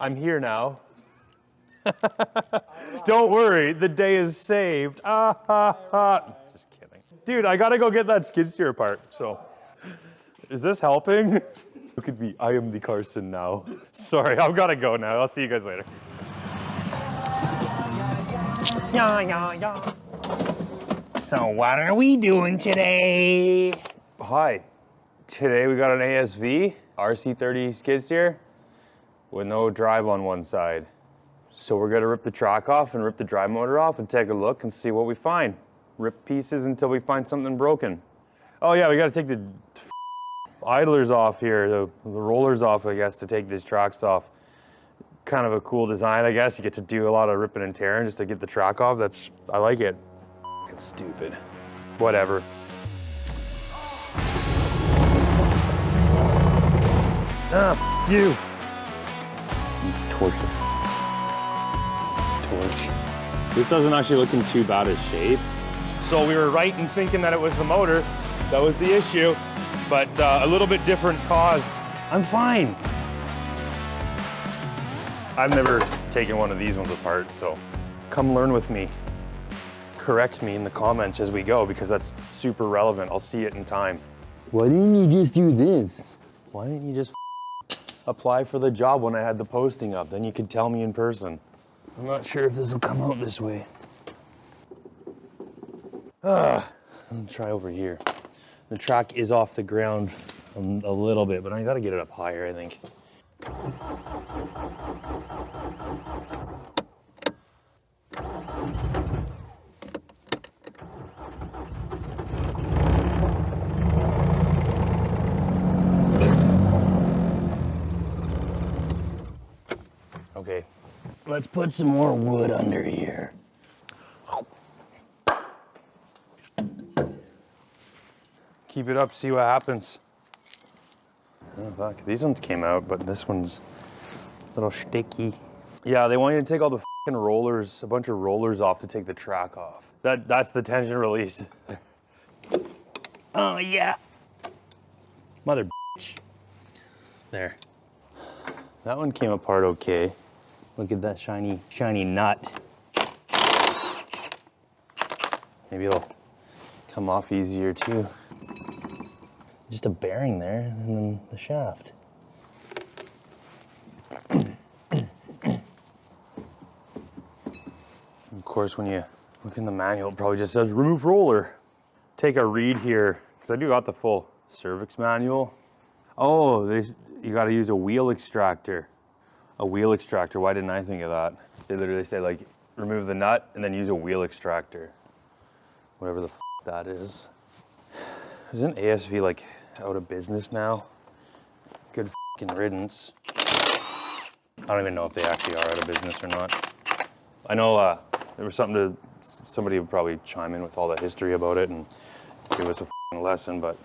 I'm here now. Don't worry, the day is saved. Just kidding. Dude, I gotta go get that skid steer apart, so. Is this helping? Look at me, I am the Carson now. Sorry, I've gotta go now. I'll see you guys later. So what are we doing today? Hi, today we got an ASV, RC-30 skid steer with no drive on one side. So we're gonna rip the track off and rip the drive motor off and take a look and see what we find. Rip pieces until we find something broken. Oh yeah, we gotta take the idlers off here, the rollers off, I guess, to take these tracks off. Kind of a cool design, I guess. You get to do a lot of ripping and tearing just to get the track off. I like it. It's stupid. Whatever. Ah, you. Torch. This doesn't actually look in too bad a shape. So we were right in thinking that it was the motor that was the issue, but a little bit different cause. I'm fine. I've never taken one of these ones apart, so come learn with me. Correct me in the comments as we go, because that's super relevant. I'll see it in time. Why didn't you just do this? Why didn't you just apply for the job when I had the posting up? Then you could tell me in person. I'm not sure if this will come out this way. I'll try over here. The track is off the ground a little bit, but I gotta get it up higher, I think. Okay, Let's put some more wood under here. keep it up, see what happens. Oh, fuck. These ones came out, but this one's a little sticky. Yeah, they want you to take all the fucking rollers, a bunch of rollers off to take the track off. That's the tension release. Oh yeah. Mother bitch. There. That one came apart okay. Look at that shiny nut. Maybe it'll come off easier too. Just a bearing there, and then the shaft. Of course, when you look in the manual, it probably just says remove roller. Take a read here, because I do got the full cervix manual. Oh, you got to use a wheel extractor. A wheel extractor, why didn't I think of that? They literally say like, remove the nut and then use a wheel extractor. Whatever the that is. Isn't ASV like out of business now? Good riddance. I don't even know if they actually are out of business or not. I know there was somebody would probably chime in with all the history about it and give us a lesson, but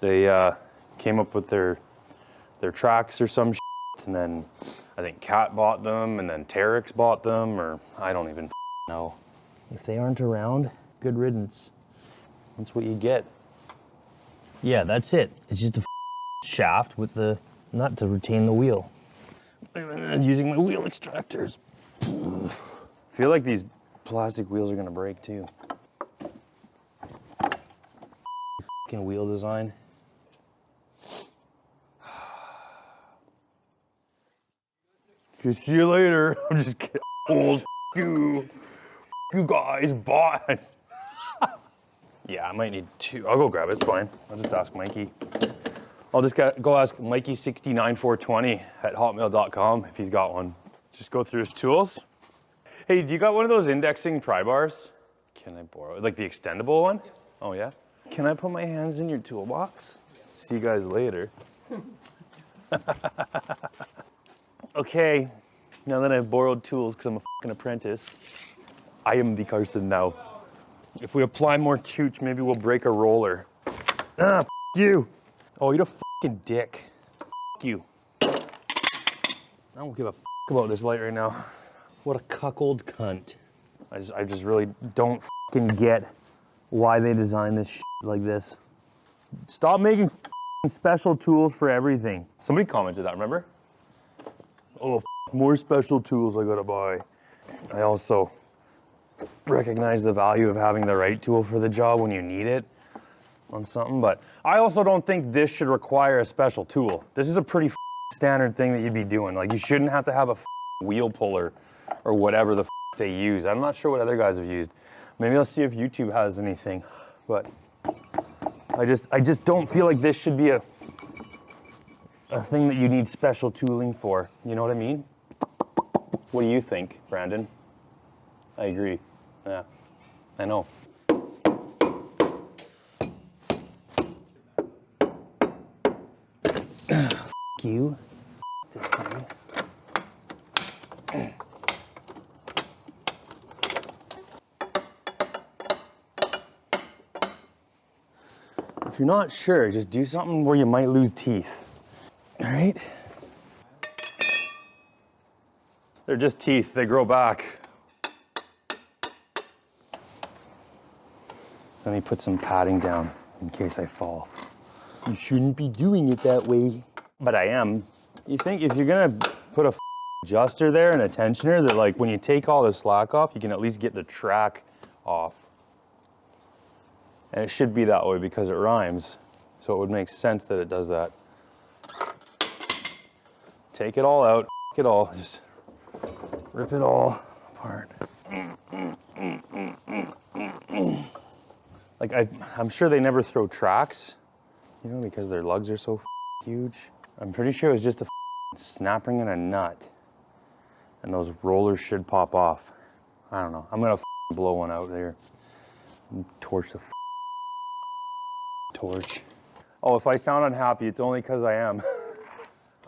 they came up with their tracks or some shit, and then I think Cat bought them, and then Terex bought them, or I don't even know. If they aren't around, good riddance. That's what you get. Yeah, that's it. It's just a shaft with the nut to retain the wheel. I'm using my wheel extractors. I feel like these plastic wheels are gonna break too. Fucking wheel design. Just see you later. I'm just kidding. Old you guys bought. Yeah, I might need two. I'll go grab it, it's fine. I'll just ask Mikey. I'll just go ask Mikey69420 at hotmail.com if he's got one. Just go through his tools. Hey, do you got one of those indexing pry bars? Can I borrow it? Like the extendable one? Yeah. Oh yeah? Can I put my hands in your toolbox? See you guys later. Okay, now that I've borrowed tools because I'm a fucking apprentice, I am the Carson now. If we apply more chooch, maybe we'll break a roller. Ah, you. Oh, you're a fucking dick. You. I don't give a about this light right now. What a cuckold cunt. I just really don't fucking get why they designed this shit like this. Stop making special tools for everything. Somebody commented that, remember? Oh, more special tools I gotta buy. I also recognize the value of having the right tool for the job when you need it on something, but I also don't think this should require a special tool. This is a pretty standard thing that you'd be doing. Like, you shouldn't have to have a wheel puller or whatever the they use. I'm not sure what other guys have used. Maybe I'll see if YouTube has anything, but I just don't feel like this should be a thing that you need special tooling for. You know what I mean? What do you think, Brandon? I agree. Yeah, I know. F you. This thing. If you're not sure, just do something where you might lose teeth. All right? They're just teeth, they grow back. Let me put some padding down in case I fall. You shouldn't be doing it that way. But I am. You think if you're gonna put a adjuster there and a tensioner, that like when you take all the slack off, you can at least get the track off. And it should be that way because it rhymes. So it would make sense that it does that. Take it all out, it all, just rip it all apart. Like I'm sure they never throw tracks, you know, because their lugs are so huge. I'm pretty sure it was just a snap ring and a nut. And those rollers should pop off. I don't know. I'm gonna blow one out there. And torch the torch. Oh, if I sound unhappy, it's only because I am.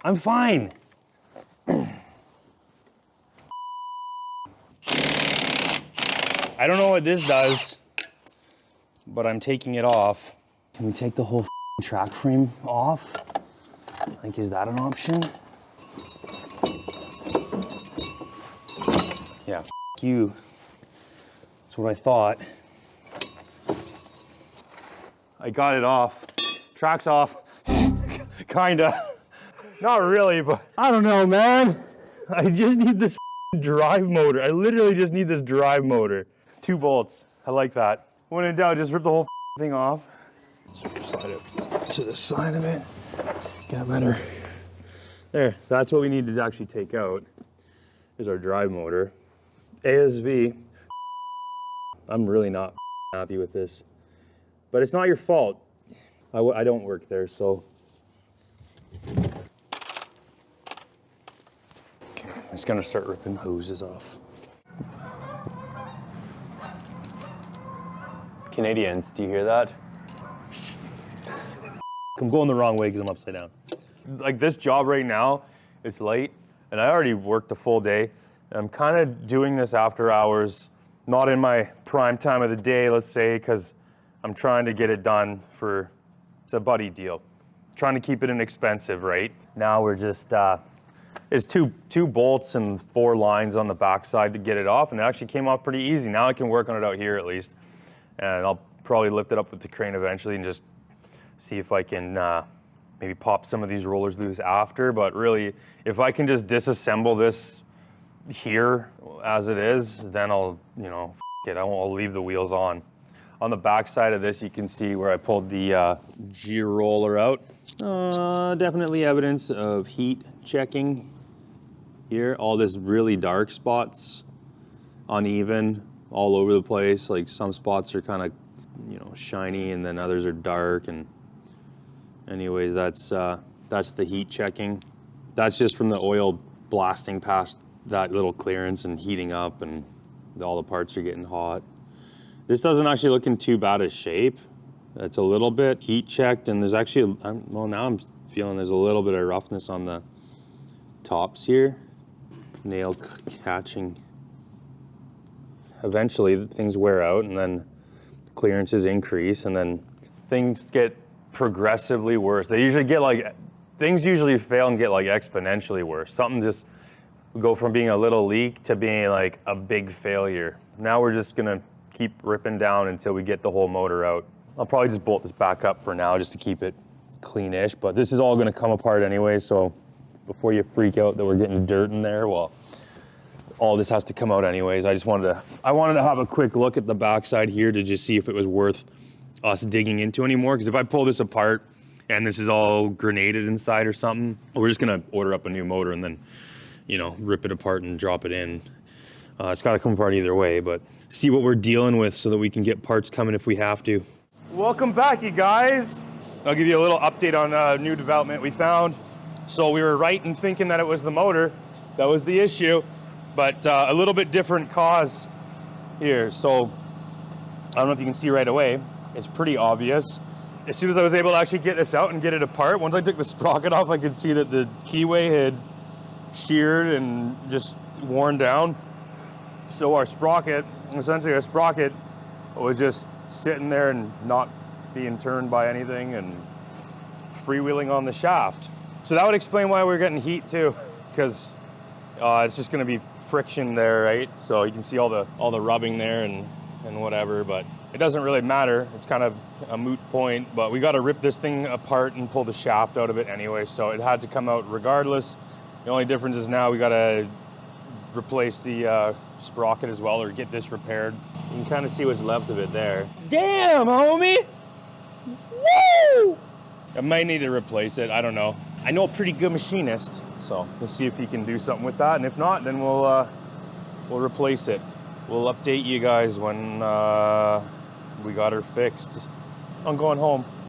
I'm fine. I don't know what this does, but I'm taking it off. Can we take the whole track frame off? Like, is that an option? Yeah, you. That's what I thought. I got it off. Track's off. Kinda. Not really, but I don't know, man. I just need this drive motor. I literally just need this drive motor. 2 bolts. I like that. When in doubt, just rip the whole thing off. Slide it to the side of it. Get it better. There. That's what we need to actually take out. Is our drive motor. ASV. I'm really not happy with this. But it's not your fault. I don't work there, so. Okay, I'm just gonna start ripping hoses off. Canadians, do you hear that? I'm going the wrong way because I'm upside down. Like this job right now, it's late, and I already worked a full day. I'm kind of doing this after hours, not in my prime time of the day, let's say, because I'm trying to get it done for, it's a buddy deal. Trying to keep it inexpensive, right? Now we're just, it's two bolts and 4 lines on the backside to get it off, and it actually came off pretty easy. Now I can work on it out here at least, and I'll probably lift it up with the crane eventually and just see if I can maybe pop some of these rollers loose after. But really, if I can just disassemble this here as it is, then I'll, you know, I'll leave the wheels on. On the back side of this, you can see where I pulled the G roller out. Definitely evidence of heat checking here. All this really dark spots, uneven, all over the place. Like some spots are kind of, you know, shiny, and then others are dark. And anyways, that's the heat checking. That's just from the oil blasting past that little clearance and heating up, and all the parts are getting hot. This doesn't actually look in too bad a shape. It's a little bit heat checked, and there's actually, well, now I'm feeling there's a little bit of roughness on the tops here. Nail catching. Eventually things wear out, and then clearances increase, and then things get progressively worse. They usually get like, things usually fail and get like exponentially worse. Something just go from being a little leak to being like a big failure. Now we're just gonna keep ripping down until we get the whole motor out. I'll probably just bolt this back up for now just to keep it cleanish, but this is all gonna come apart anyway, so before you freak out that we're getting dirt in there. Well, all this has to come out anyways. I wanted to have a quick look at the backside here to just see if it was worth us digging into anymore. Because if I pull this apart and this is all grenaded inside or something, we're just gonna order up a new motor and then, you know, rip it apart and drop it in. It's gotta come apart either way, but see what we're dealing with so that we can get parts coming if we have to. Welcome back, you guys. I'll give you a little update on a new development we found. So we were right in thinking that it was the motor that was the issue, but a little bit different cause here. So I don't know if you can see right away. It's pretty obvious. As soon as I was able to actually get this out and get it apart, once I took the sprocket off, I could see that the keyway had sheared and just worn down. So our sprocket, essentially our sprocket, was just sitting there and not being turned by anything and freewheeling on the shaft. So that would explain why we're getting heat too, because it's just going to be friction there, right? So you can see all the rubbing there and whatever, but it doesn't really matter. It's kind of a moot point, but we got to rip this thing apart and pull the shaft out of it anyway, so it had to come out regardless. The only difference is now we got to replace the sprocket as well, or get this repaired. You can kind of see what's left of it there. Damn, homie! Woo! I might need to replace it, I don't know. I know a pretty good machinist, so we'll see if he can do something with that, and if not, then we'll replace it. We'll update you guys when we got her fixed. I'm going home.